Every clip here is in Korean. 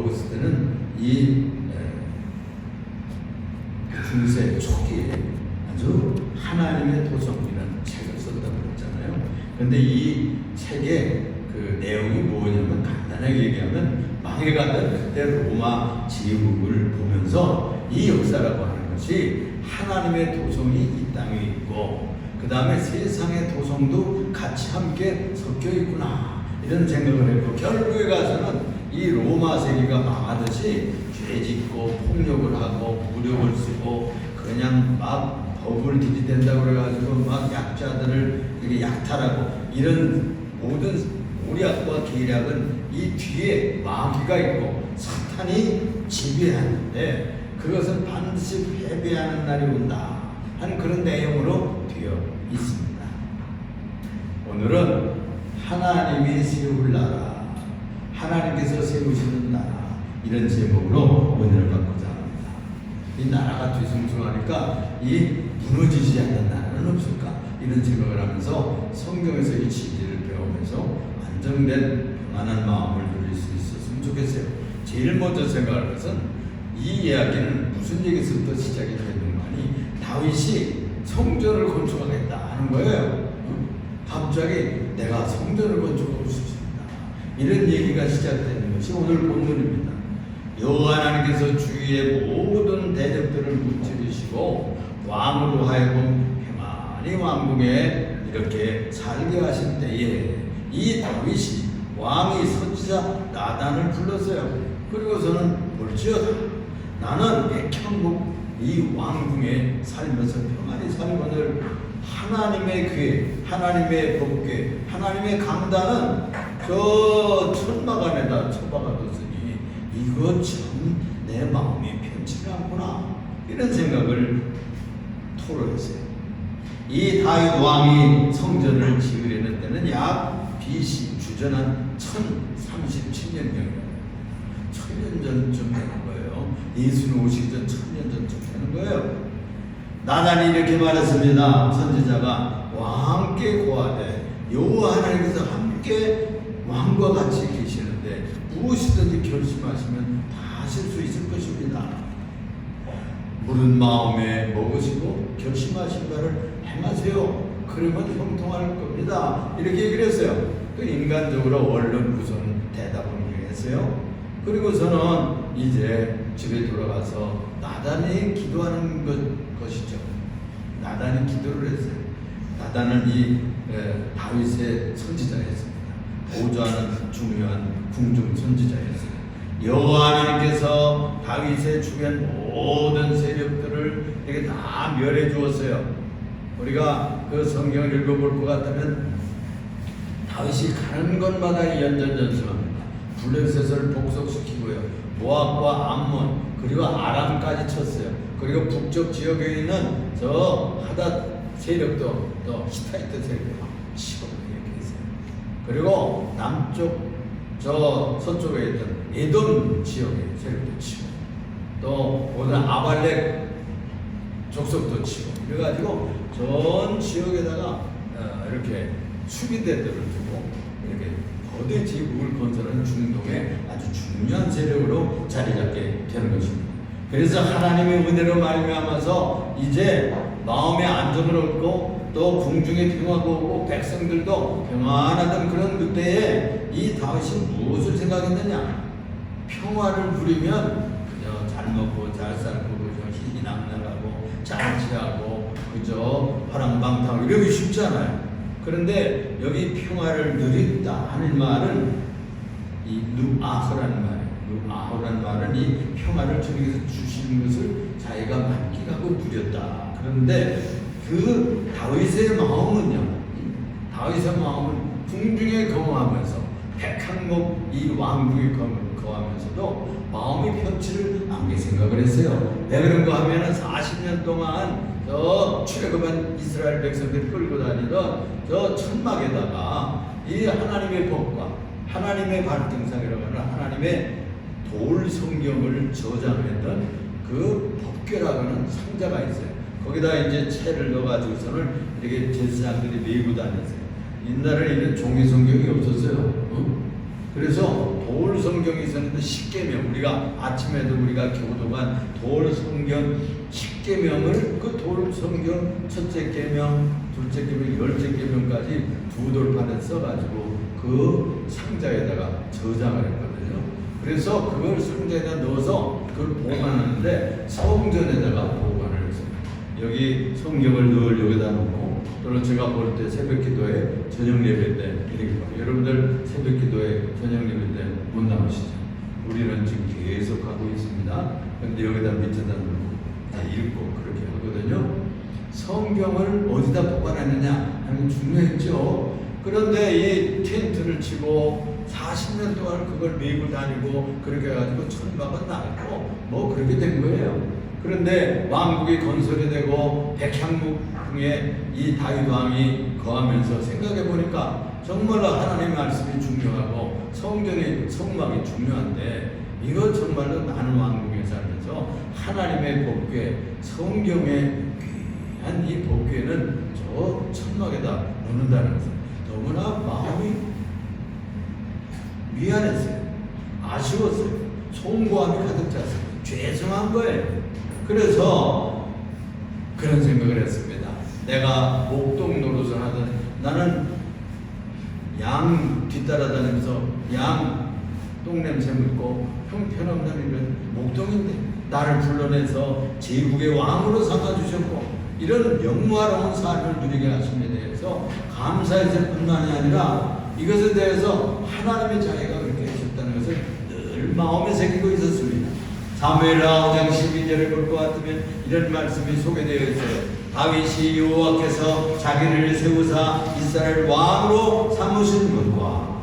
먹었을 때는 이 중세 초기에 아주 하나님의 도성이라는 책을 썼다고 그랬잖아요. 근데 이 책의 그 내용이 뭐냐면 간단하게 얘기하면 망해가던 그때 로마 제국을 보면서 이 역사라고 하는 것이 하나님의 도성이 이 땅에 있고 그 다음에 세상의 도성도 같이 함께 섞여 있구나 이런 생각을 했고 결국에 가서는 이 로마 세계가 망하듯이 죄짓고 폭력을 하고 무력을 쓰고 그냥 막 법을 들이댄다고 그래가지고 막 약자들을 이렇게 약탈하고 이런 모든 오략과 계략은 이 뒤에 마귀가 있고 사탄이 지배하는데 그것은 반드시 패배하는 날이 온다 하는 그런 내용으로 되어 있습니다. 오늘은 하나님이 세울 나라, 하나님께서 세우시는 나라 이런 제목으로 은혜를 받고자 합니다. 이 나라가 뒤숭숭하니까 이 무너지지 않는 나라는 없을까? 이런 생각을 하면서 성경에서 이 진리를 배우면서 안정된 평안한 마음을 누릴 수 있었으면 좋겠어요. 제일 먼저 생각할 것은 이 이야기는 무슨 얘기에서부터 시작이 되는 거 아니? 다윗이 성전을 건축하겠다 하는 거예요. 갑자기 내가 성전을 건축하고 싶습니다. 이런 얘기가 시작되는 것이 오늘 본문입니다. 여호와 하나님께서 주위의 모든 대적들을 무찌르시고 왕으로 하여금 평안히 왕궁에 이렇게 살게 하신 때에 이 다윗이 왕이 선지자 나단을 불렀어요. 그리고서는 볼지어다 나는 백향목 이 왕궁에 살면서 평안히 살거늘 하나님의 궤, 하나님의 법궤, 하나님의 강단은 저 천막 안에다 처박아뒀으니 이거 참 내 마음이 편치가 않구나 이런 생각을 토로했어요. 이 다윗 왕이 성전을 지으려는 때는 약 BC 주전한 1037년경이에요. 1000년 전쯤 되는 거예요. 예수는 오시기 전 1000년 전쯤 되는 거예요. 나단이 이렇게 말했습니다. 선지자가 왕께 고하되 여호와 하나님께서 함께 왕과 같이 계시는데 무엇이든지 결심하시면 다 하실 수 있을 것입니다. 물은 마음에 먹으시고 결심하신 바를 행하세요. 그러면 형통할 겁니다. 이렇게 얘기를 했어요. 그 인간적으로 얼른 우선 대답을 했어요. 그리고서는 이제 집에 돌아가서 나단이 기도하는 것이죠. 나단이 기도를 했어요. 나단은 이 다윗의 선지자였습니다. 보좌하는 중요한 궁중 선지자였어요. 여호와 하나님께서 다윗의 주변 모든 세력들을 이렇게 다 멸해 주었어요. 우리가 그 성경을 읽어볼 것 같다면 다윗이 가는 곳마다 연전전승합니다. 블레셋을 복속시키고요. 모압과 암몬 그리고 아람까지 쳤어요. 그리고 북쪽 지역에 있는 저 하닷 세력도 또 히타이트 세력도 치고 이렇게 했어요. 그리고 남쪽 저 서쪽에 있던 에돔 지역의 세력도 치고 또 오늘 아발렉 족속도 치고 그래가지고 전 지역에다가 이렇게 수비대들을 두고 이렇게 거대 제국을 건설하는 중동의 아주 중요한 세력으로 자리 잡게 되는 것입니다. 그래서 하나님의 은혜로 말미암아서 이제 마음의 안정을 얻고 또 궁중에 평화가 오고 백성들도 평안하던 그런 그때에 이 다윗이 무엇을 생각했느냐? 평화를 누리면 그저 잘 먹고 잘 살고 그저 희귀 낭낭하고 잘 취하고 그저 화랑방탕 이러기 쉽잖아요. 그런데 여기 평화를 누린다 하는 말은 이 누아흐라는 말이에요. 누아흐라는 말은 이 평화를 주님께서 주시는 것을 자기가 만끽하고 누렸다. 그런데 그 다윗의 마음은요. 다윗의 마음은 궁중에 거하면서 백향목 이 왕궁에 거하면서도 마음의 편치를 않게 생각을 했어요. 왜 그런가 하면은 40년 동안 저 출애굽한 이스라엘 백성들이 끌고 다니던 저 천막에다가 이 하나님의 법과 하나님의 발등상이라고 하는 하나님의 돌 성경을 저장했던 그 법궤라고 하는 상자가 있어요. 거기다 이제 채를 넣어가지고서는 이렇게 제사장들이 메고 다녔어요. 옛날에는 이런 종이 성경이 없었어요. 그래서 돌 성경이 있었는데 십계명, 우리가 아침에도 우리가 교도관 돌 성경 십계명을 그 돌 성경 첫째 계명, 둘째 계명, 열째 계명까지 두 돌판에 써가지고 그 상자에다가 저장을 했거든요. 그래서 그걸 상자에다 넣어서 그걸 보관하는데 성전에다가 보관을 했어요. 여기 성경을 늘 여기다 놓고, 또는 제가 볼 때 새벽 기도에 저녁 예배 때 이렇게 봐요. 여러분들 새벽 기도에 저녁 예배 때 못 나오시죠? 우리는 지금 계속 하고 있습니다. 근데 여기다 밑에다 놓고 다 읽고 그렇게 하거든요. 성경을 어디다 보관하느냐 하는 게 중요했죠. 그런데 이 텐트를 치고 40년 동안 그걸 메고 다니고 그렇게 해가지고 천막은 나고 뭐 그렇게 된 거예요. 그런데 왕국이 건설이 되고 백향목궁에 이 다윗 왕이 거하면서 생각해 보니까 정말로 하나님의 말씀이 중요하고 성전의 성막이 중요한데, 이거 정말로 나는 왕국에 살면서 하나님의 법궤, 성경의 귀한 이 법궤는 저 천막에다 놓는다는 것은 너무나 마음이 미안했어요. 아쉬웠어요. 송구함이 가득 찼어요. 죄송한 거예요. 그래서 그런 생각을 했습니다. 내가 목동 노릇을 하던, 나는 양 뒤따라다니면서 양 똥냄새 맡고 형편없는 이런 목동인데 나를 불러내서 제국의 왕으로 삼아주셨고 이런 영화로운 삶을 누리게 하심에 대해서 감사했을 뿐만이 아니라 이것에 대해서 하나님의 자애가 그렇게 하셨다는 것을 늘 마음에 새기고 있었습니다. 사무엘하 5장 12절을 볼 것 같으면 이런 말씀이 소개되어 있어요. 다윗이 여호와께서 자기를 세우사 이스라엘 왕으로 삼으신 것과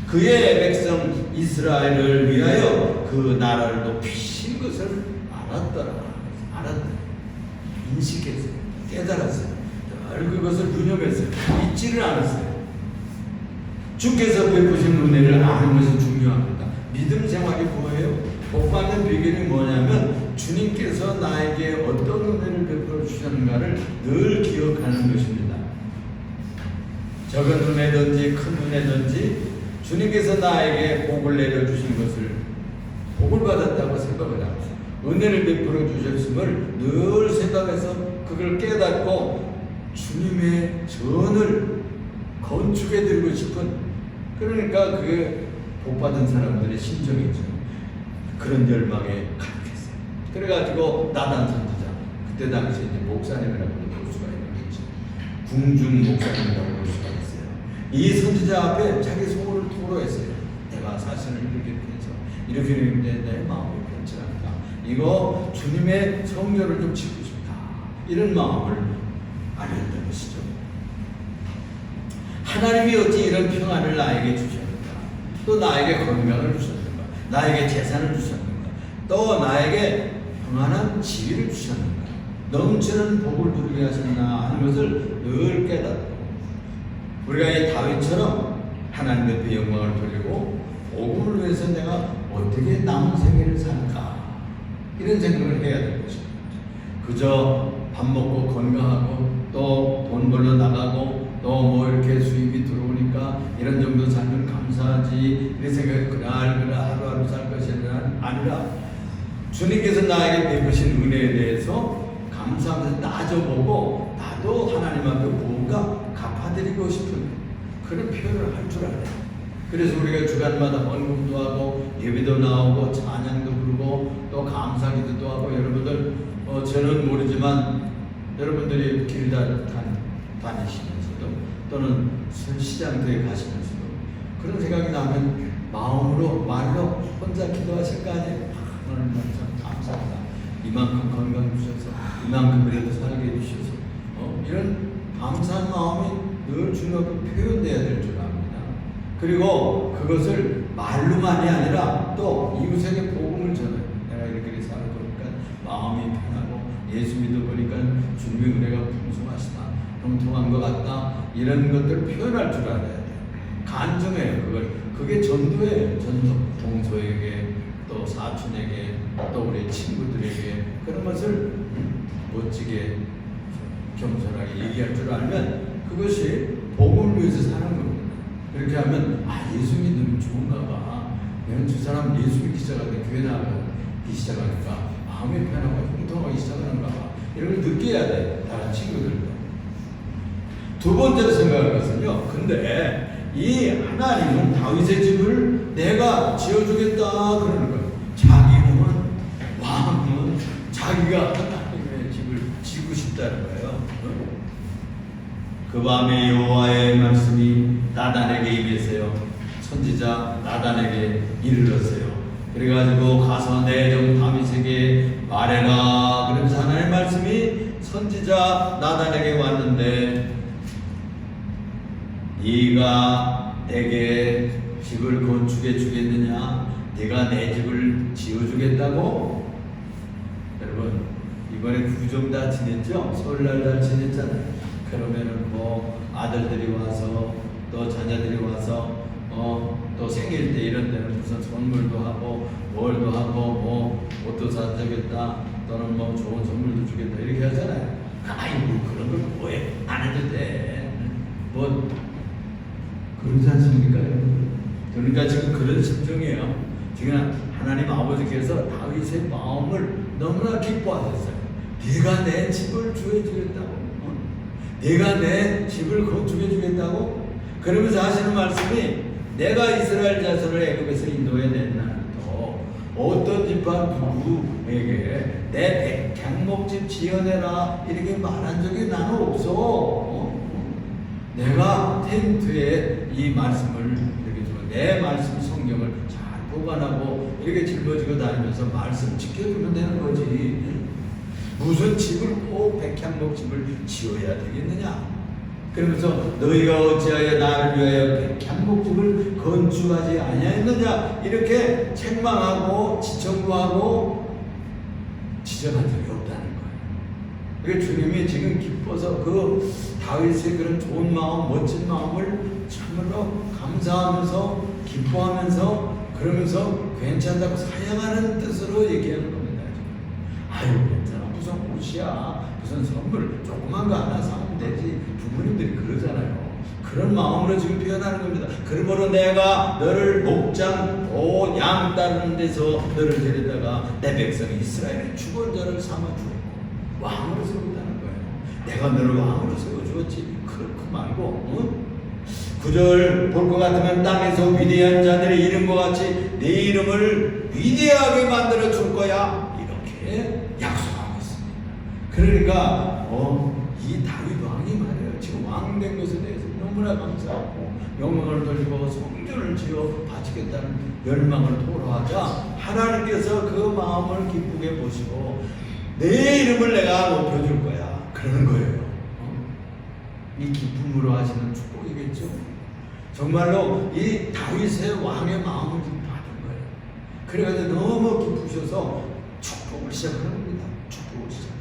그의 백성 이스라엘을 위하여 그 나라를 높이신 것을 알았더라. 인식했어요. 깨달았어요. 늘 그것을 눈여겼어요. 잊지를 않았어요. 주께서 베푸신 은혜를 아는 것이 중요합니다. 믿음 생활이 뭐예요? 복받는 비결이 뭐냐면 주님께서 나에게 어떤 은혜를 베풀어 주셨는가를 늘 기억하는 것입니다. 작은 은혜든지 큰 은혜든지 주님께서 나에게 복을 내려주신 것을 복을 받았다고 생각을 합니다. 은혜를 베풀어 주셨음을 늘 생각해서 그걸 깨닫고 주님의 전을 건축해 드리고 싶은, 그러니까 그게 복받은 사람들의 심정이죠. 그런 열망에 가득했어요. 그래가지고 나단 선지자, 그때 당시 이제 목사님이라고 볼 수가 있는 거죠. 궁중 목사님이라고 볼 수가 있어요. 이 선지자 앞에 자기 소원을 토로했어요. 내가 사실을 이렇게 해서 이렇게 했는데 내 마음이 편치 않다. 이거 주님의 성전을 좀 짓고 싶다. 이런 마음을 알렸던 것이죠. 하나님이 어찌 이런 평안을 나에게 주셨는가? 또 나에게 건강을 주셨는가? 나에게 재산을 주셨는가? 또 나에게 평안한 지위를 주셨는가? 넘치는 복을 누리게 하셨나 하는 것을 늘 깨닫고, 우리가 이 다윗처럼 하나님 앞에 영광을 돌리고 복음을 위해서 내가 어떻게 남은 생애를 살까? 이런 생각을 해야 될 것입니다. 그저 밥 먹고 건강하고 또 돈 벌러 나가고 또 뭐 이렇게 수입이 들어오니까 이런 정도 살면 감사하지, 이런 생각이 그날 하루하루 살 것이 아니라 주님께서 나에게 베푸신 은혜에 대해서 감사하면서 따져보고 나도 하나님 앞에 뭔가 갚아드리고 싶은 그런 표현을 할 줄 알아요. 그래서 우리가 주간마다 헌금도 하고 예배도 나오고 찬양도 부르고 또 감사기도도 하고, 여러분들 저는 모르지만 여러분들이 길 다니시면서도 또는 시장터에 가시면서도 그런 생각이 나면 마음으로 말로 혼자 기도하실 거 아니에요. 하나님 감사합니다. 이만큼 건강 주셔서 이만큼이라도 살게 해주셔서 이런 감사한 마음이 늘 주님 앞에 표현돼야 될 줄 압니다. 그리고 그것을 말로만이 아니라 또 이웃에게 복음을 전해요. 내가 이렇게 살아보니까 마음이 편하고 예수 믿어보니까 주님의 은혜가 풍성하시다, 형통한 것 같다, 이런 것들을 표현할 줄 알아야 돼요. 간증해요. 그게 전도예요. 전도. 동서에게 또 사촌에게 또 우리 친구들에게 그런 것을 멋지게 겸손하게 얘기할 줄 알면 그것이 복음을 위해서 사는 겁니다. 그렇게 하면 예수 믿으면 좋은가 봐. 얘는 두 사람 예수 믿기 시작하는데 교회 나가기 시작하니까 마음이 편하고 형통하기 시작하는가 봐. 이런 걸 느껴야 돼. 다른 친구들도. 두 번째로 생각할 것은요. 근데 이 하나님은 다윗의 집을 내가 지어주겠다 그러는 거예요. 자기는 왕은 자기가 하나님의 집을 지고 싶다는 거예요. 그 밤에 여호와의 말씀이 나단에게 임했어요. 선지자 나단에게 이르렀어요. 그래가지고 가서 내 종 다윗에게 말해라. 그러면서 하나님의 말씀이 선지자 나단에게 왔는데 네가 내게 집을 건축해 주겠느냐? 네가 내 집을 지어주겠다고? 여러분 이번에 구정 다 지냈죠? 설날 다 지냈잖아요. 그러면은 뭐 아들들이 와서 또 자녀들이 와서 또 생일 때 이런 데는 무슨 선물도 하고 뭘도 하고 뭐 옷도 사주겠다 또는 뭐 좋은 선물도 주겠다 이렇게 하잖아요. 아이고 그런 걸 뭐해 안 해도 돼. 뭐 그러지 않습니까? 그러니까 지금 그런 심정이에요. 지금 하나님 아버지께서 다윗의 마음을 너무나 기뻐하셨어요. 네가 내 집을 주어주겠다고, 네가 내 집을 건축해 주겠다고. 그러면서 하시는 말씀이 내가 이스라엘 자손을 애굽에서 인도해 낸 날부터 어떤 집안 누구에게 내 백향목집 지어내라 이렇게 말한 적이 나는 없어. 내가 텐트에 이 말씀을 이렇게 주고 내 말씀 성경을 잘 보관하고 이렇게 짊어지고 다니면서 말씀 지켜주면 되는 거지. 무슨 집을 꼭 백향목집을 지어야 되겠느냐? 그러면서 너희가 어찌하여 나를 위하여 백향목집을 건축하지 아니하였느냐? 이렇게 책망하고 지청구하고 지적한 적이 없다는 거예요. 그러니까 주님이 지금 기뻐서 그 다윗의 그런 좋은 마음, 멋진 마음을 참으로 감사하면서 기뻐하면서 그러면서 괜찮다고 사양하는 뜻으로 얘기하는 겁니다. 아유 괜찮아 무슨 옷이야 무슨 선물 조그만 거 하나 사면 되지. 부모님들이 그러잖아요. 그런 마음으로 지금 표현하는 겁니다. 그러므로 내가 너를 목장 양 따르는 데서 너를 데려다가 내 백성 이스라엘의 주권자를 삼아주었고 왕으로 세웠다는 거예요. 내가 너를 왕으로 세워주었지. 그렇고 말고 9절 볼 것 같으면 땅에서 위대한 자들의 이름과 같이 내 이름을 위대하게 만들어 줄 거야. 이렇게 약속하고 있습니다. 그러니까 이 다윗 왕이 말이에요. 지금 왕 된 것에 대해서 너무나 감사하고 영광을 돌리고 성전을 지어 바치겠다는 열망을 토로하자 하나님께서 그 마음을 기쁘게 보시고 내 이름을 내가 높여줄 거야. 그러는 거예요. 이 기쁨으로 하시는 축복이겠죠. 정말로 이 다윗의 왕의 마음을 받은 거예요. 그래가지고 너무 기쁘셔서 축복을 시작하는 겁니다. 축복을 시작해.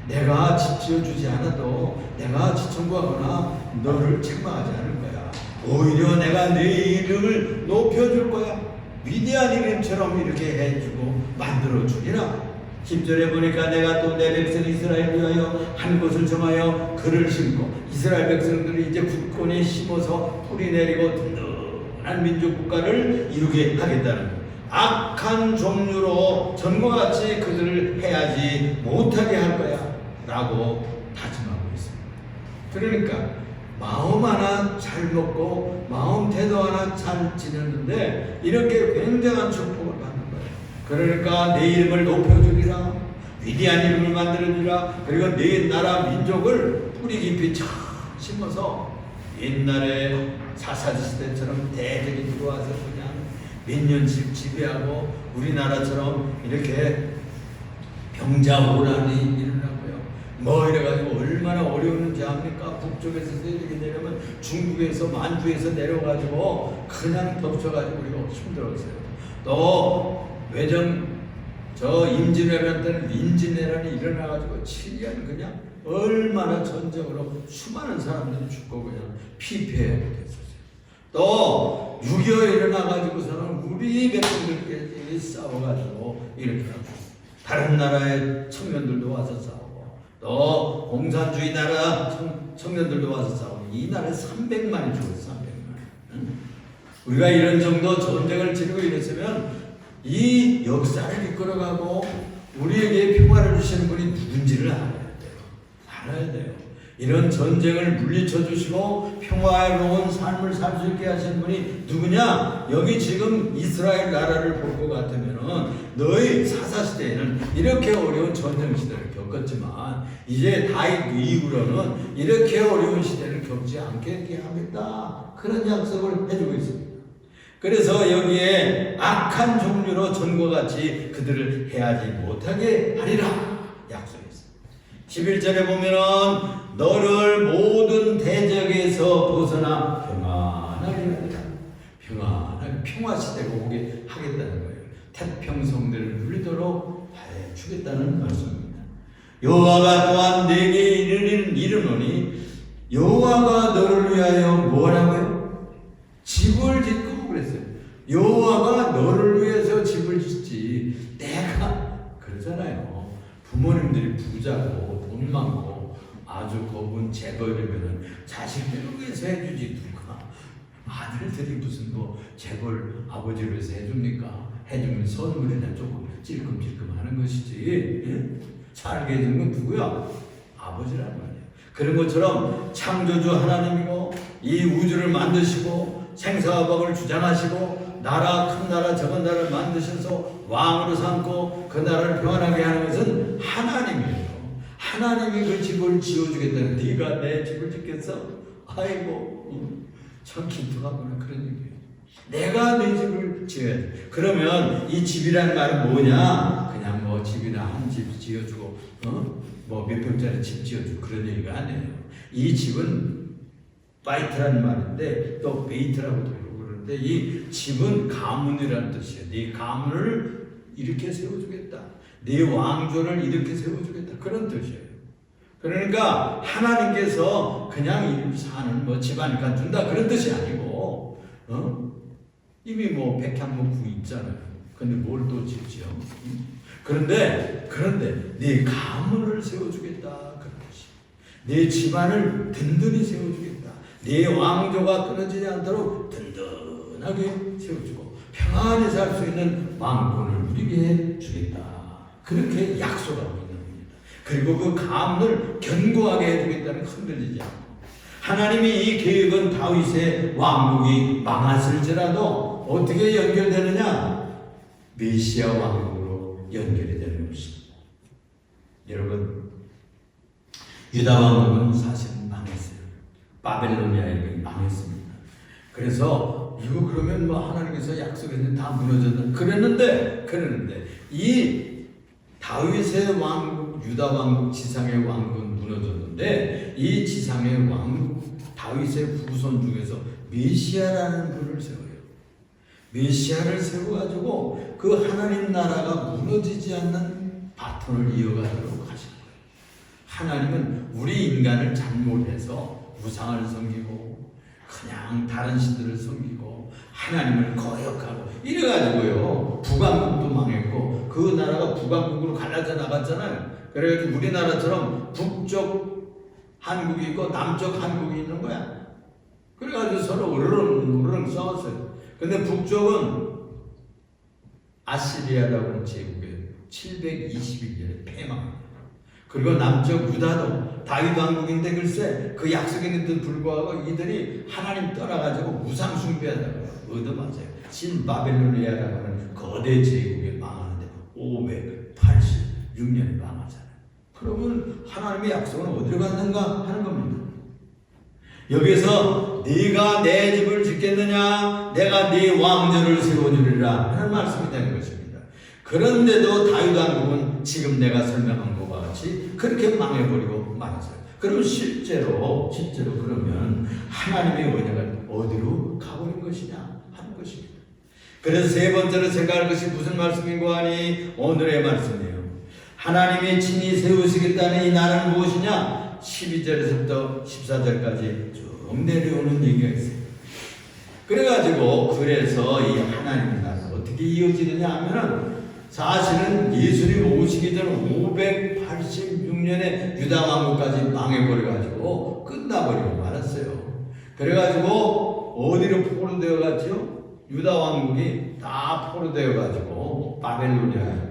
내가 집 지어주지 않아도 내가 지청구하거나 너를 책망하지 않을 거야. 오히려 내가 내 이름을 높여줄 거야. 위대한 이름처럼 이렇게 해주고 만들어주리라. 10절에 보니까 내가 또 내 백성 이스라엘 위하여 한 곳을 정하여 그를 심고 이스라엘 백성들이 이제 굳건히 심어서 뿌리 내리고 든든한 민족 국가를 이루게 하겠다는 거예요. 악한 종류로 전과 같이 그들을 해하지 못하게 할 거야 라고 다짐하고 있습니다. 그러니까 마음 하나 잘 먹고 마음 태도 하나 잘 지냈는데 이렇게 굉장한 축복을 받는 거예요. 그러니까 내 이름을 높여주리라. 위대한 이름을 만들어주리라. 그리고 내 나라 민족을 뿌리 깊이 쫙 심어서 옛날에 사사시대처럼 대적이 들어와서 그냥 몇 년씩 지배하고 우리나라처럼 이렇게 병자호란이 일어나고요. 뭐 이래가지고 얼마나 어려웠는지 압니까? 북쪽에서 세력이 내려면 중국에서 만주에서 내려가지고 그냥 덮쳐가지고 우리가 힘들었어요. 또 외정 임진왜란 때는 임진왜란이 일어나가지고 7년 그냥 얼마나 전쟁으로 수많은 사람들이 죽고 그냥 피폐하게 됐었어요. 또 6.25 일어나가지고서는 우리 백성들끼리 싸워가지고 이렇게 하고 다른 나라의 청년들도 와서 싸우고 또 공산주의 나라 청년들도 와서 싸우고 이 나라에 300만이 죽었어요. 300만. 우리가 이런 정도 전쟁을 치르고 이랬으면 이 역사를 이끌어가고 우리에게 평화를 주시는 분이 누군지를 알아야 돼요. 알아야 돼요. 이런 전쟁을 물리쳐 주시고 평화로운 삶을 살 수 있게 하시는 분이 누구냐? 여기 지금 이스라엘 나라를 볼 것 같으면은 너희 사사시대에는 이렇게 어려운 전쟁 시대를 겪었지만 이제 다윗 이후로는 이렇게 어려운 시대를 겪지 않게 하겠다. 그런 약속을 해주고 있습니다. 그래서 여기에 악한 종류로 전과 같이 그들을 해하지 못하게 하리라 약속했습니다. 11절에 보면은 너를 모든 대적에서 벗어나 평안하게 하리라. 평안하게 평화시대가 오게 하겠다는 거예요. 태평성들을 누리도록 해주겠다는 말씀입니다. 여호와가 또한 내게 이르노니 여호와가 너를 위하여 뭐라고요? 집을 짓고 그랬어요. 여호와가 너를 위해서 집을 짓지 내가 그러잖아요. 부모님들이 부자고 돈 많고 아주 거분 재벌이면은 자식들을 위해서 해주지 누가 아들들이 무슨 뭐 재벌 아버지를 위해서 해줍니까? 해주면 선물이나 조금 찔끔찔끔 하는 것이지. 예? 살게 해준 건 누구야? 아버지란 말이야. 그런 것처럼 창조주 하나님이고 이 우주를 만드시고 생사화복을 주장하시고 나라 큰 나라 적은 나라를 만드셔서 왕으로 삼고 그 나라를 평안하게 하는 것은 하나님이에요. 하나님이 그 집을 지어주겠다는 네가 내 집을 짓겠어? 아이고 참 기특하구나 그런 얘기예요. 내가 내 집을 지어야 돼. 그러면 이 집이라는 말은 뭐냐? 그냥 뭐 집이나 한 집 지어주고 뭐 몇 평짜리 집 지어주고 그런 얘기가 아니에요. 이 집은 바이트라는 말인데 또 베이트라고도 그러는데 이 집은 가문이라는 뜻이에요. 네 가문을 이렇게 세워주겠다. 네 왕조를 이렇게 세워주겠다. 그런 뜻이에요. 그러니까 하나님께서 그냥 사는 뭐 집안을 갖춘다 그런 뜻이 아니고 이미 뭐 백향목 구 있잖아요. 근데 뭘 또 짓지요? 그런데 네 가문을 세워주겠다 그런 뜻이에요. 네 집안을 든든히 세워주겠다. 네 왕조가 끊어지지 않도록 든든하게 세워주고 평안히 살 수 있는 왕권을 우리에게 주겠다. 그렇게 약속하고 있는 겁니다. 그리고 그 가문을 견고하게 해주겠다는 흔들리지 않고 하나님이 이 계획은 다윗의 왕국이 망했을지라도 어떻게 연결되느냐? 메시아 왕국으로 연결이 되는 것입니다. 여러분 유다 왕국은 사실 망했어요. 바벨로니아에 망했습니다. 그래서 이거 그러면 뭐 하나님께서 약속했는데 다 무너졌나? 그랬는데 이 다윗의 왕국, 유다 왕국, 지상의 왕국은 무너졌는데 이 지상의 왕국, 다윗의 후손 중에서 메시아라는 분을 세워요. 메시아를 세워가지고 그 하나님 나라가 무너지지 않는 바톤을 이어가도록 하신 거예요. 하나님은 우리 인간을 잘못해서 우상을 섬기고 그냥 다른 신들을 섬기고 하나님을 거역하고 이래가지고요 북왕국도 망했고 그 나라가 북왕국으로 갈라져 나갔잖아요. 그래가지고 우리나라처럼 북쪽 한국이 있고 남쪽 한국이 있는 거야. 그래가지고 서로 으르렁 싸웠어요. 근데 북쪽은 아시리아라고 하는 제국에 721년에 패망합니다. 그리고 남쪽 유다도 다윗 왕국인데 글쎄 그 약속에도 불구하고 이들이 하나님 떠나가지고 우상 숭배하다가 얻어맞아요. 신바벨로니아라고 하는 거대 제국에 망하는데 586년에 망하잖아요. 그러면 하나님의 약속은 어디로 갔는가 하는 겁니다. 여기서 네가 내 집을 짓겠느냐 내가 네 왕조를 세워주리라 하는 말씀이 되는 것입니다. 그런데도 다윗 왕국은 지금 내가 설명한 것과 같이 그렇게 망해버리고 말았어요. 그럼 실제로 그러면 하나님의 언약은 어디로 가버린 것이냐 하는 것입니다. 그래서 세 번째로 생각할 것이 무슨 말씀인고 하니 오늘의 말씀이에요. 하나님이 친히 세우시겠다는 이 나라는 무엇이냐? 12절에서부터 14절까지 쭉 내려오는 얘기가 있어요. 그래서 이 하나님의 나라가 어떻게 이어지느냐 하면은 사실은 예수님 오시기 전 586년에 유다 왕국까지 망해버려가지고 끝나버리고 말았어요. 그래가지고 어디로 포로되어 갔죠? 유다 왕국이 다 포로되어 가지고 바벨로니아,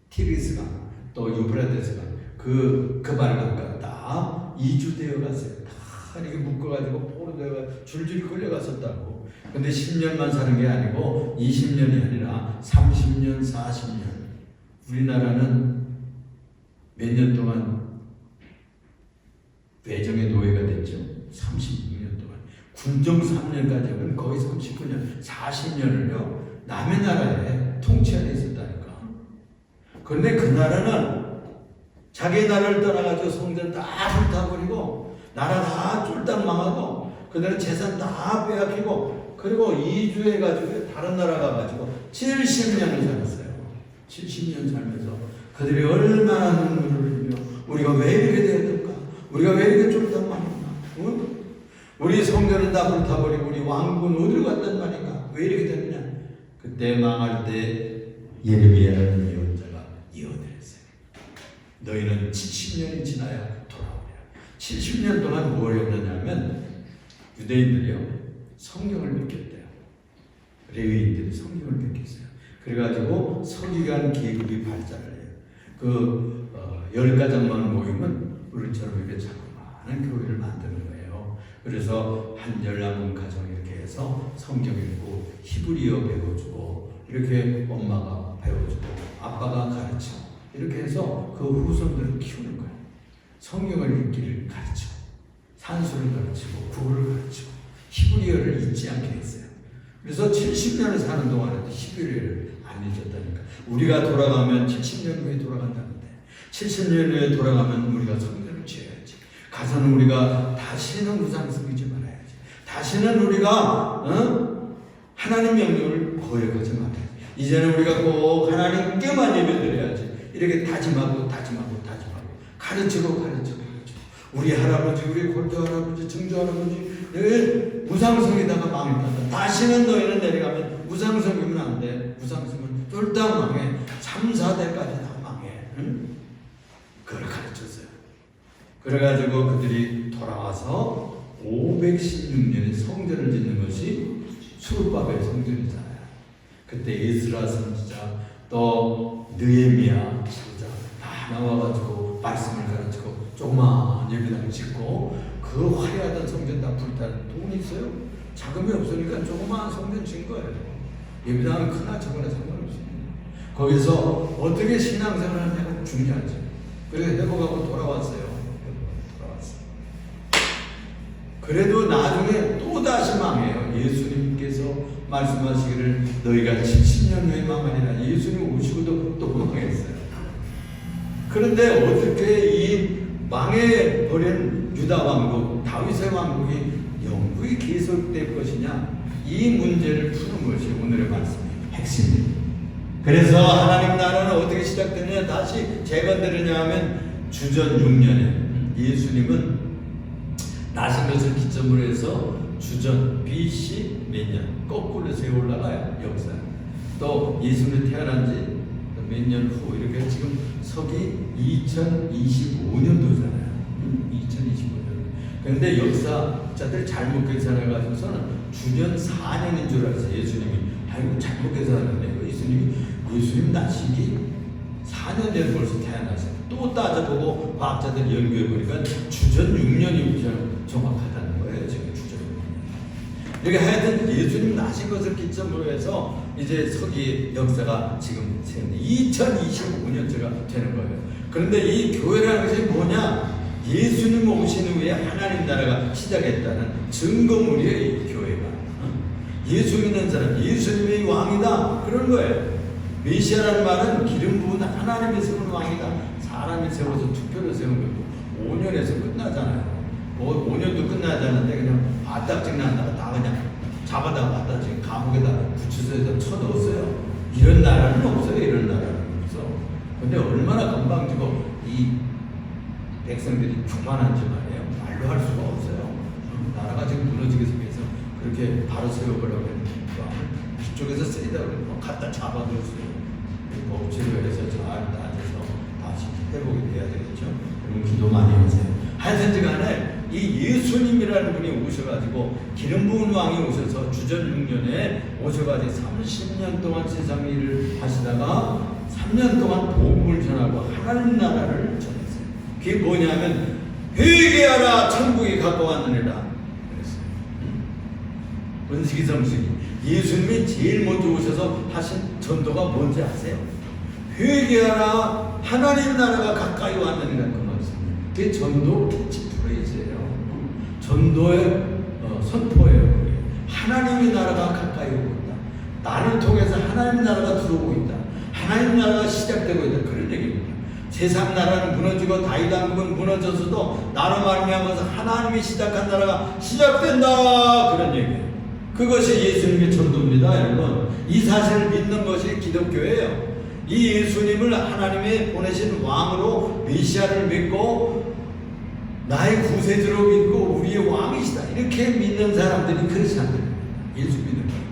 티리스강, 또 유프라테스강 그 말과 다 이주되어 갔어요. 다 이렇게 묶어가지고 포로되어 줄줄이 끌려갔었다고. 근데 10년만 사는 게 아니고 20년이 아니라 30년, 40년. 우리나라는 몇 년 동안 외정의 노예가 됐죠. 36년 동안. 군종 3년까지 하면 거의 39년, 40년을요 남의 나라에 통치 안에 있었다니까. 그런데 그 나라는 자기 나라를 떠나가지고 성전 다 불타버리고 나라 다 쫄딱 망하고 그들은 재산 다 빼앗기고 그리고 이주해가지고 다른 나라 가가지고 70년을 살았어요. 70년 살면서 그들이 얼마나 눈물을 흘리며 우리가 왜 이렇게 되었던가, 우리가 왜 이렇게 쫄딱 망했나, 우리 성전은 다 불타버리고 우리 왕국은 어디로 갔단 말인가, 왜 이렇게 됐느냐. 그때 망할 때 예레미야라는 예언자가 예언을 했어요. 너희는 70년이 지나야 돌아오리라. 70년 동안 뭘 했느냐면 유대인들이요 성경을 믿겠대요. 레위인들이 성경을 믿겠어요. 그래가지고 서기관 계급이 발달을 해요. 그 10가정만 모이면 우리처럼 이렇게 자그마한 교회를 만드는 거예요. 그래서 한 11명 가정 이렇게 해서 성경 읽고 히브리어 배워주고 이렇게 엄마가 배워주고 아빠가 가르치고 이렇게 해서 그 후손들을 키우는 거예요. 성경을 읽기를 가르치고 산수를 가르치고 국어를 가르치고 히브리어를 잊지 않게 했어요. 그래서 70년을 사는 동안에도 히브리어를 안 잊었다니까. 우리가 돌아가면 70년 후에 돌아간다는데 70년 후에 돌아가면 우리가 성전을 지어야지. 가서는 우리가 다시는 우상 섬기지 말아야지. 다시는 우리가 하나님 명령을 거역하지 말아야지. 이제는 우리가 꼭 하나님께만 예배드려야지. 이렇게 다짐하고 가르치고 우리 할아버지, 우리 골조 할아버지, 증조 할아버지 우상성에다가 망했다. 다시는 너희는 내려가면 우상성이면 안 돼. 우상성은 쫄딱 망해. 3, 4대까지 다 망해. 응? 그걸 가르쳤어요. 그래가지고 그들이 돌아와서 516년에 성전을 짓는 것이 수르바벨 성전이잖아요. 그때 에스라 선지자 또 느헤미야 선지자 다 나와가지고 말씀을 가르치고 조그마한 예배당을 짓고 그 화려하던 성전 다 불타는 돈이 있어요? 자금이 없으니까 조그마한 성전 짓는 거예요. 예배당은 크나 작으나 상관없습니다. 거기서 어떻게 신앙생활을 하냐가 중요하죠. 그래서 회복하고 돌아왔어요. 그래도 나중에 또다시 망해요. 예수님께서 말씀하시기를 너희가 70년 후에 망하리라. 예수님 오시고도 또 망했어요. 그런데 어떻게 이 망해버린 유다 왕국, 다윗의 왕국이 영구히 계속될 것이냐, 이 문제를 푸는 것이 오늘의 말씀의 핵심입니다. 그래서 하나님 나라는 어떻게 시작되느냐, 다시 재건되느냐 하면 주전 6년에 예수님은 나신 것을 기점으로 해서 주전 BC 몇 년 거꾸로 세워 올라가요. 역사. 또 예수님이 태어난 지 몇 년 후 이렇게 지금 서기 2025년도잖아요. 2025년. 그런데 역사자들 잘못 계산해가지고서는 주전 4년인 줄 알았어요. 예수님이. 아이고 잘못 계산하네. 예수님 나시기 4년 전에 벌써 태어났어요. 또 따져보고 과학자들이 연구해보니까 주전 6년이 정확하다는 거예요. 지금 주전 6년. 이렇게 하여튼 예수님 나신 것을 기점으로 해서 이제 서기 역사가 지금 2025년째가 되는 거예요. 그런데 이 교회라는 것이 뭐냐? 예수님 오신 후에 하나님 나라가 시작했다는 증거물이에요. 이 교회가. 예수 믿는 사람, 예수님이 왕이다 그런 거예요. 메시아라는 말은 기름 부은 하나님이 세운 왕이다. 사람이 세워서 투표를 세운 거고 5년에서 끝나잖아요. 5년도 끝나지 않는데 그냥 아딱증 난다가 다 그냥 잡아다가 갖다 지금 감옥에다 구치소에다 쳐넣었어요. 이런 나라는 없어요. 이런 나라는 없어. 근데 얼마나 건방지고 이 백성들이 교만한지 말이에요. 말로 할 수가 없어요. 나라가 지금 무너지기 위해서 그렇게 바로 세워보려고 했는데 이쪽에서 쓰이다 그러면 갖다 잡아들었어요. 법치를 해서 잘 따져서 다시 회복이 돼야 되겠죠. 여러분 기도 많이 하세요. 하여튼지 간에 이 예수님이라는 분이 오셔가지고 기름 부은 왕이 오셔서 주전 6년에 오셔가지고 30년 동안 세상 일을 하시다가 3년 동안 복음을 전하고 하나님 나라를 전했어요. 그게 뭐냐면 회개하라 천국이 가까웠느니라 그랬어요. 은식이 성식이 예수님이 제일 먼저 오셔서 하신 전도가 뭔지 아세요? 회개하라 하나님 나라가 가까이 왔느니라 그 말씀이에요. 그게 전도 캐치프레이즈예요. 전도의 선포예요. 하나님의 나라가 가까이 오고 있다. 나를 통해서 하나님 나라가 들어오고 있다. 하나님 나라가 시작되고 있다. 그런 얘기입니다. 세상 나라는 무너지고 다윗 왕국은 무너져서도 나로 말미암아서 하나님이 시작한 나라가 시작된다. 그런 얘기예요. 그것이 예수님의 전도입니다. 여러분 이 사실을 믿는 것이 기독교예요. 이 예수님을 하나님의 보내신 왕으로 메시아를 믿고 나의 구세주로 믿고 우리의 왕이시다 이렇게 믿는 사람들이 크리스찬들입니다. 예수 믿는 거예요.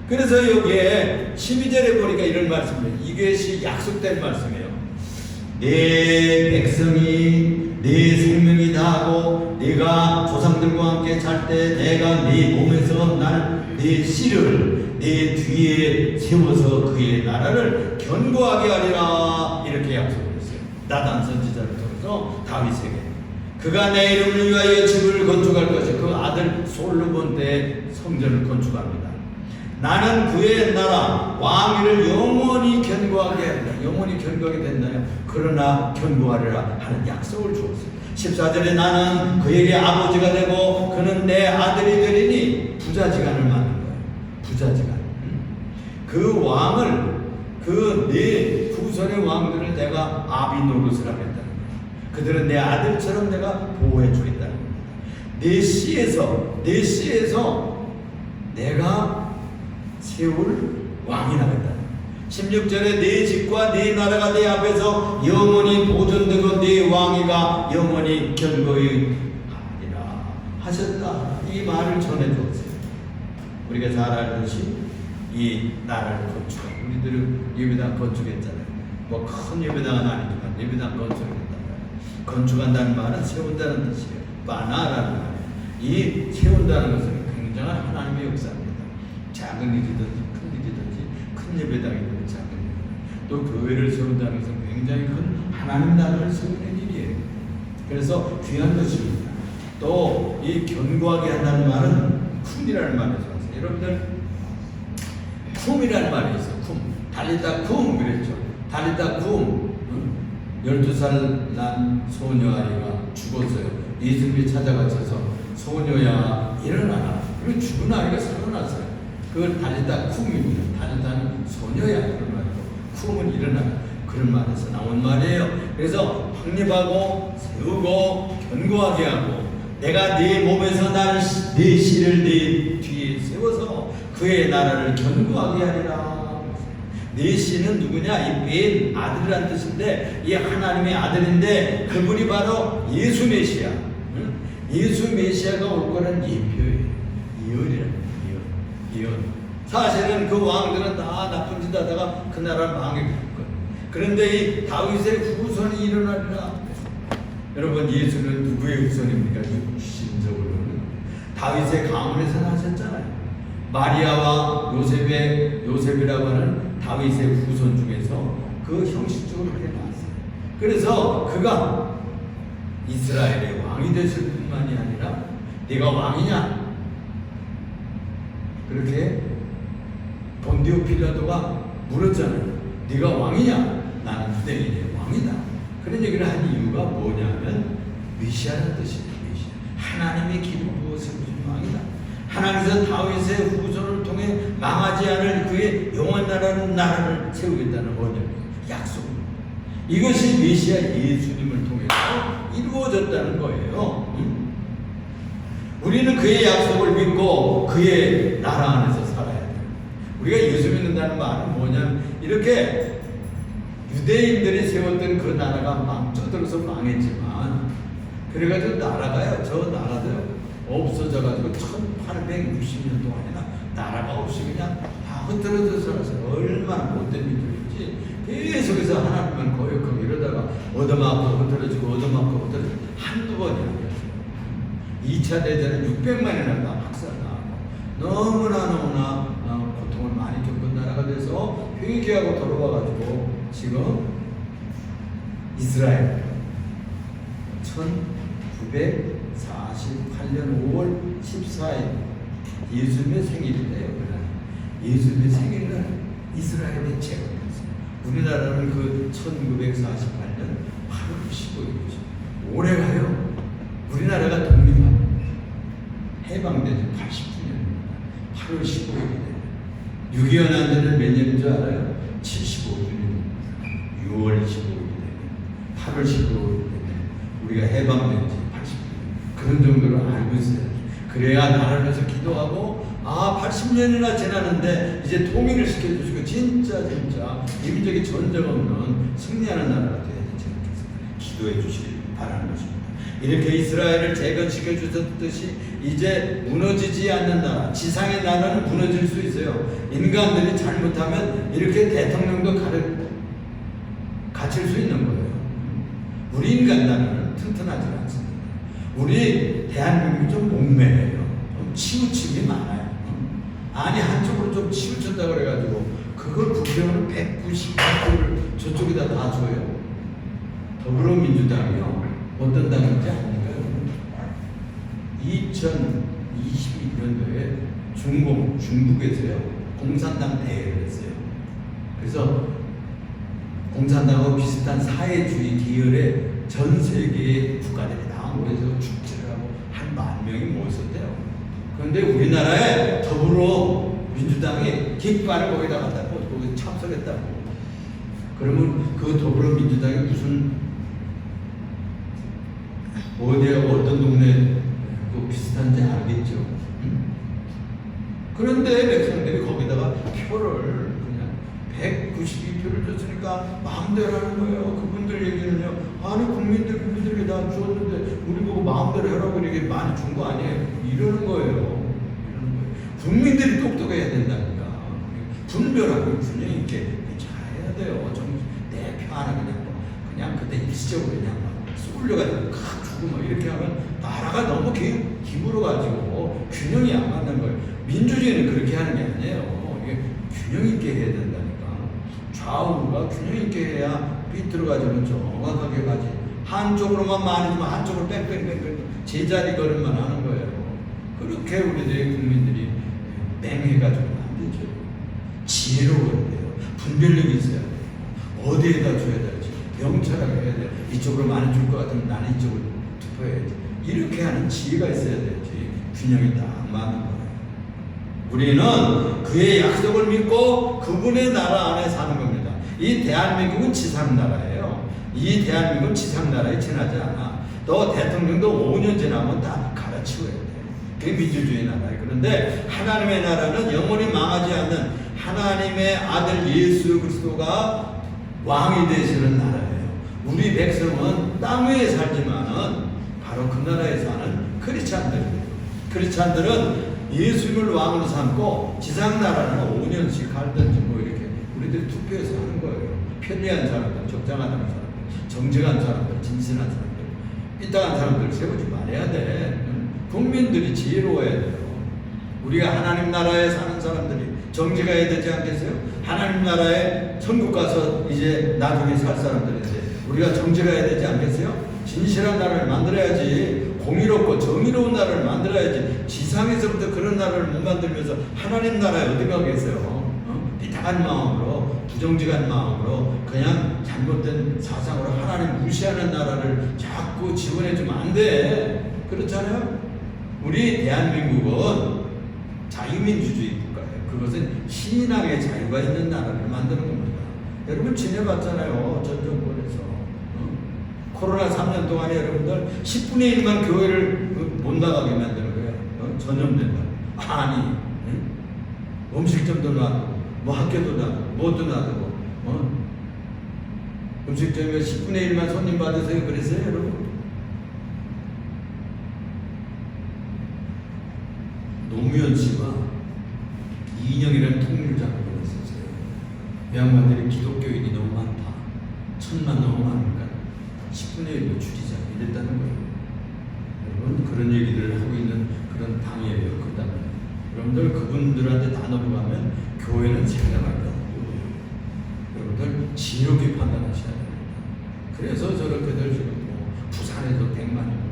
그래서 여기에 12절에 보니까 이런 말씀이에요. 이것이 약속된 말씀이에요. 내 백성이 내 생명이 다하고 내가 조상들과 함께 잘 때 내가 네 몸에서 내 씨를 내 뒤에 세워서 그의 나라를 견고하게 하리라 이렇게 약속을 했어요. 나단 선지자를 통해서 다윗에게 그가 내 이름을 위하여 집을 건축할 것이 그 아들 솔로몬 때 성전을 건축합니다. 나는 그의 나라 왕위를 영원히 견고하게 한다. 영원히 견고하게 됐나요? 그러나 견고하리라 하는 약속을 주었어요. 14절에 나는 그에게 아버지가 되고 그는 내 아들이 되리니 부자지간을 만든 거예요. 부자지간. 그 왕을 그 네 후손의 왕들을 내가 아비 노릇을 하겠다는 거예요. 그들은 내 아들처럼 내가 보호해 주겠다는 겁니다. 내 씨에서 내가 세울 왕이 나겠다. 16절에 내 집과 내 나라가 내 앞에서 영원히 보존되고 내 왕위가 영원히 견고히 하리라 하셨다. 이 말을 전해주었어요. 우리가 잘 알듯이 이 나라를 건축하고 우리들은 예배당 건축했잖아요. 뭐 큰 예배당은 아니지만 예배당 건축했단 말이에요. 건축한다는 말은 세운다는 뜻이에요. 바나라는 말이에요. 이 세운다는 것은 굉장한 하나님의 역사입니다. 작은 일이든지 큰 일이든지 큰 예배당이든지 작은 예배당 또 교회를 세운다는 것은 굉장히 큰 하나님 나라를 세우는 일이에요. 그래서 귀한 것입니다. 또 이 견고하게 한다는 말은 쿰이라는 말에서 왔어요. 여러분들 쿰이라는 말이 있어요. 쿰 달리다 쿰 그랬죠. 달리다 쿰 12살 난 소녀아이가 죽었어요. 예수님이 찾아가셔서 소녀야 일어나라. 그리고 죽은 아이가 살아났어요. 그걸 달리다 쿰입니다. 달리다는 소녀야 그런 말이고 쿰은 일어나라 그런 말에서 나온 말이에요. 그래서 확립하고 세우고 견고하게 하고 내가 네 몸에서 내 씨를 네 뒤에 세워서 그의 나라를 견고하게 하리라. 내 씨는 누구냐? 이 뺀 아들이라는 뜻인데 이 하나님의 아들인데 그분이 바로 예수 메시아. 예수 메시아가 올 거란 예표예요. 예언이라는 예언. 사실은 그 왕들은 다 나쁜 짓 하다가 그 나라를 망했거든요. 그런데 이 다윗의 후손이 일어나리라. 여러분 예수는 누구의 후손입니까? 육신적으로는 다윗의 가문에서 나셨잖아요. 마리아와 요셉이라고 하는 다윗의 후손 중에서 그 형식적으로 그렇게 나왔어요. 그래서 그가 이스라엘의 왕이 되실 뿐만이 아니라 네가 왕이냐? 그렇게 본디오 필라도가 물었잖아요. 네가 왕이냐? 나는 유대인의 왕이다. 그런 얘기를 한 이유가 뭐냐면 메시아라는 뜻입니다. 메시아. 하나님의 기름 부어서 세우신 왕이다. 하나님께서 다윗의 후손을 통해 망하지 않을 그의 영원한 나라를 세우겠다는 언약이에요. 약속입니다. 이것이 메시아 예수님을 통해서 이루어졌다는 거예요. 우리는 그의 약속을 믿고 그의 나라 안에서 살아야 돼요. 우리가 예수 믿는다는 말은 뭐냐면 이렇게 유대인들이 세웠던 그 나라가 망쳐들어서 망했지만 그래가지고 나라가요. 저 나라도요. 없어져가지고 1860년 동안이나 나라가 없이 그냥 다 흩어져 살았어요. 얼마나 못된 민족인지 계속해서 하나님만 거역하고 이러다가 얻어맞고 흩어지고 얻어맞고 흩어지고 한두 번이나 그랬어요. 2차 대전에 600만이나 다 박살나고 너무나 고통을 많이 겪은 나라가 돼서 회개하고 돌아와가지고 지금 이스라엘 1948년 5월 14일 예수님의 생일인데요. 예수님의 생일날 이스라엘의 제국이었어요. 우리나라는 그 1948년 8월 15일이죠. 올해가요. 우리나라가 독립한 해방된 지 89년입니다. 8월 15일이 되면 6.25 난데는 몇 년인 줄 알아요? 75주년입니다. 6월 25일이 되면 8월 15일이 되면 우리가 해방된 지 89년 그런 정도로 알고 있어요. 그래야 나라에서 기도하고 80년이나 지났는데 이제 통일을 시켜주시고 진짜 인민족의 전쟁 없는 승리하는 나라가 되어야지 기도해 주시길 바라는 것입니다. 이렇게 이스라엘을 재건시켜 주셨듯이 이제 무너지지 않는 나라, 지상의 나라는 무너질 수 있어요. 인간들이 잘못하면 이렇게 대통령도 갇힐 수 있는 거예요. 우리 인간 나라는 튼튼하지 않습니다. 우리 대한민국이 좀 목매해요. 좀 치우침이 많아요. 아니 한쪽으로 좀 치우쳤다고 그래가지고 그걸 국회의원 198표를 저쪽에다 다 줘요. 더불어민주당이요. 어떤 당인지 아닙니까? 2022년도에 중국에서요 공산당 대회를 했어요. 그래서 공산당하고 비슷한 사회주의 계열의 전 세계의 국가들이 다 모여서 축제를 하고 한 10,000명이 모였었대요. 그런데 우리나라에 더불어민주당이 깃발을 거기다 갖다 꽂고 거기 참석했다고. 그러면 그 더불어민주당이 무슨 어디하고 어떤 동네 그 비슷한지 알겠죠. 그런데 백성들이 거기다가 표를 그냥 192표를 줬으니까 마음대로 하는 거예요. 그분들 얘기는요. 아니 국민들에게 다 주었는데 우리 보고 마음대로 하라고 이렇게 많이 준 거 아니에요. 이러는 거예요. 국민들이 똑똑해야 된다니까. 분별하고 균형 있게 잘해야 돼요. 내 표 하나 그냥 그때 일시적으로 그냥 쏠려가지고 칵 주고 막 이렇게 하면 나라가 너무 기울어가지고 균형이 안 맞는 거예요. 민주주의는 그렇게 하는 게 아니에요. 이게 균형 있게 해야 된다니까. 좌우가 균형 있게 해야 삐뚤어가지고 정확하게 가지. 한쪽으로만 많이 주면 한쪽으로 뺑뺑뺑뺑 제자리 걸음만 하는 거예요. 그렇게 우리들의 국민들이 맹해가지고 안 되죠. 지혜로워야 돼요. 분별력이 있어야 돼요. 어디에다 줘야 될지 명철하게 해야 돼요. 이쪽으로 많이 줄 것 같으면 나는 이쪽으로 투표해야지. 이렇게 하는 지혜가 있어야 되지. 균형이 딱 맞는 거예요. 우리는 그의 약속을 믿고 그분의 나라 안에 사는 겁니다. 이 대한민국은 지상나라예요. 이 대한민국은 지상나라에 지나지 않아. 또 대통령도 5년 지나면 다 갈아치워야 돼요. 그게 민주주의 나라예요. 그런데 하나님의 나라는 영원히 망하지 않는 하나님의 아들 예수 그리스도가 왕이 되시는 나라예요. 우리 백성은 땅 위에 살지만은 바로 그 나라에 사는 크리스찬들이에요. 크리스찬들은 예수님을 왕으로 삼고 지상 나라는 5년씩 갈든지 뭐 이렇게 우리들이 투표해서 하는 거예요. 편리한 사람들, 적당한 사람들, 정직한 사람들, 진실한 사람들, 삐딱한 사람들 세우지 말아야 돼. 국민들이 지혜로워야 돼요. 우리가 하나님 나라에 사는 사람들이 정직해야 되지 않겠어요? 하나님 나라에 천국 가서 이제 나중에 살 사람들인데 우리가 정직해야 되지 않겠어요? 진실한 나라를 만들어야지. 공의롭고 정의로운 나라를 만들어야지. 지상에서부터 그런 나라를 못 만들면서 하나님 나라에 어디 가겠어요? 삐딱한 마음으로 부정직한 마음으로 그냥 잘못된 사상으로 하나님 무시하는 나라를 자꾸 지원해주면 안 돼. 그렇잖아요? 우리 대한민국은 자유민주주의 국가예요. 그것은 신앙의 자유가 있는 나라를 만드는 겁니다. 여러분 지내봤잖아요. 전 정권에서. 코로나 3년 동안에 여러분들 10분의 1만 교회를 못 나가게 만드는 거예요. 전염된다. 아니, 음식점도 놔두고, 뭐 학교도 놔두고, 뭐도 놔두고, 음식점에 10분의 1만 손님 받으세요. 그랬어요, 여러분? 노무현 씨가 이인영이라는 통일을 잡고 있었어요. 이 양반들이 기독교인이 너무 많다. 1,000만 너무 많으니까 10분의 1로 줄이자 이랬다는 거예요. 여러분 그런 얘기들을 하고 있는 그런 당이에요. 그 당. 여러분들 그분들한테 다 넘어가면 교회는 생각합니다. 여러분들 지혜롭게 판단하셔야 됩니다. 그래서 저렇게들 지금 뭐 부산에도 100만이고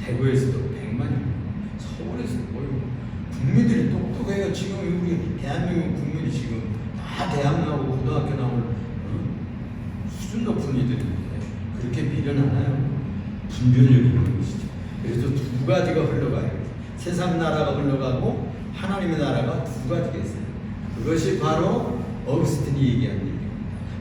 대구에서도 100만이고 서울에서도 모이고 국민들이 똑똑해요. 지금 우리 대한민국 국민이 지금 다 대학 나오고 고등학교 나올 수준 높은 이들인데 그렇게 미련하나요? 분별력이 있는 것이죠. 그래서 두 가지가 흘러가요. 세상 나라가 흘러가고 하나님의 나라가 두 가지가 있어요. 그것이 바로 어거스틴이 얘기한 얘기입니다.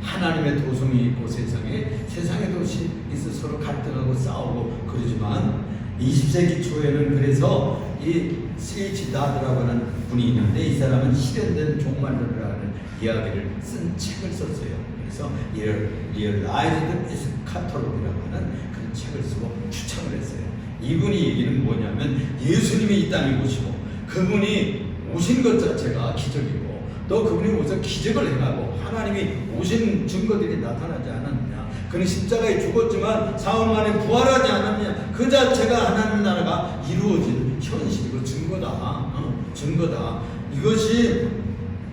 하나님의 도성이 있고 세상의 도시 있어 서로 갈등하고 싸우고 그러지만 20세기 초에는 그래서 이 C.H. 나드라고 하는 분이 있는데 이 사람은 실현된 종말론이라는 이야기를 쓴 책을 썼어요. 그래서 리얼라이즈드 에스카톨로기라고 하는 그런 책을 쓰고 추천을 했어요. 이분이 얘기는 뭐냐면 예수님이 이 땅에 오시고 그분이 오신 것 자체가 기적이고 또 그분이 오셔서 기적을 행하고 하나님이 오신 증거들이 나타나지 않았느냐. 그는 십자가에 죽었지만 사흘 만에 부활하지 않았느냐. 그 자체가 하나님 나라가 이루어진 현실이고 증거다. 증거다. 이것이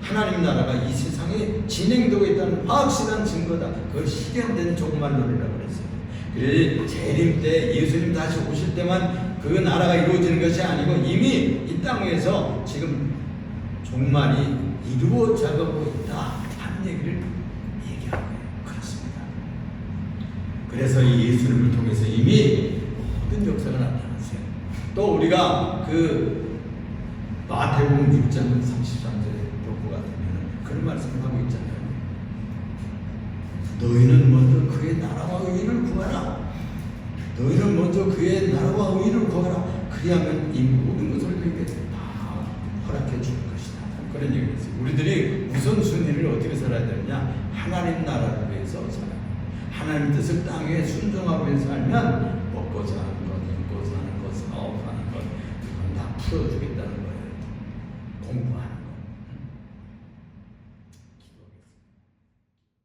하나님 나라가 이 세상에 진행되고 있다는 확실한 증거다. 그걸 실현된 종말론이라고 그랬어요. 그래서 재림 때 예수님 다시 오실 때만 그 나라가 이루어지는 것이 아니고 이미 이 땅에서 지금 종말이 이루어져가고 있다 하는 얘기를 얘기하고 그렇습니다. 그래서 이 예수님을 통해서 이미 모든 역사가 나타났어요. 또 우리가 그 마태복음 6장 33절에 보고 같으면 그런 말씀을 하고 있잖아요. 너희는 먼저 그의 나라와 의를 구하라. 너희는 먼저 그의 나라와 의를 구하라. 그리하면 이 모든 것을 너희에게 다 허락해 줄 것이다. 그런 얘기를 했어요. 우리들이 우선순위를 어떻게 살아야 되느냐? 하나님 나라를 위해서 살아야 돼요. 하나님 뜻을 땅에 순종하고 살면 먹고 사는 것, 입고 사는 것, 사업하는 것 이건 다 풀어주겠다.